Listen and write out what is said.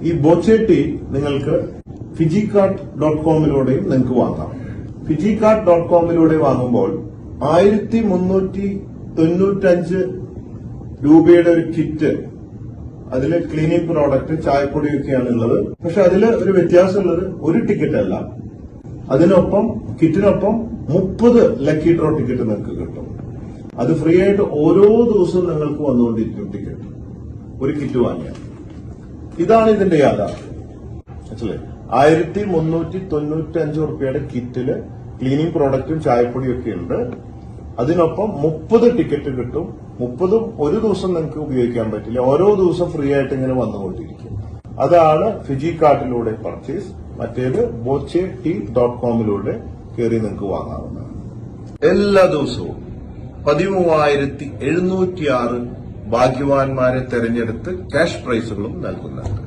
ഈ ബോച്ചെ ടീ നിങ്ങൾക്ക് ഫിജികാർട്ട്.കോമിലൂടെയും നിങ്ങൾക്ക് വാങ്ങാം. ഫിജികാർട്ട്.കോമിലൂടെ വാങ്ങുമ്പോൾ 1395 രൂപയുടെ ഒരു കിറ്റ്, അതില് ക്ലീനിങ് പ്രോഡക്റ്റ്, ചായപ്പൊടിയൊക്കെയാണ് ഉള്ളത്. പക്ഷെ അതില് ഒരു വ്യത്യാസമുള്ളത് ഒരു ടിക്കറ്റ് അല്ല, അതിനൊപ്പം കിറ്റിനൊപ്പം 30 ലക്കി ഡ്രോ ടിക്കറ്റ് നിങ്ങൾക്ക് കിട്ടും. അത് ഫ്രീ ആയിട്ട് ഓരോ ദിവസവും നിങ്ങൾക്ക് വന്നുകൊണ്ടിരിക്കും ടിക്കറ്റ്, ഒരു കിറ്റ് വാങ്ങിയാൽ. ഇതാണ് ഇതിന്റെ യാഥാർത്ഥ്യം. മനസ്സിലായി? 1395 റുപ്യയുടെ കിറ്റില് ക്ലീനിങ് പ്രോഡക്റ്റും ചായപ്പൊടിയും ഒക്കെ ഉണ്ട്. അതിനൊപ്പം 30 ടിക്കറ്റ് കിട്ടും. 30 ഒരു ദിവസം നിങ്ങൾക്ക് ഉപയോഗിക്കാൻ പറ്റില്ല, ഓരോ ദിവസം ഫ്രീ ആയിട്ട് ഇങ്ങനെ വന്നുകൊണ്ടിരിക്കും. അതാണ് ഫിജികാർട്ടിലൂടെ പർച്ചേസ്. മറ്റേത് bochetea.comലൂടെ കയറി നിങ്ങൾക്ക് വാങ്ങാവുന്നതാണ്. എല്ലാ ദിവസവും 13,706 ഭാഗ്യവാന്മാരെ തെരഞ്ഞെടുത്ത് ക്യാഷ് പ്രൈസുകളും നൽകുന്നുണ്ട്.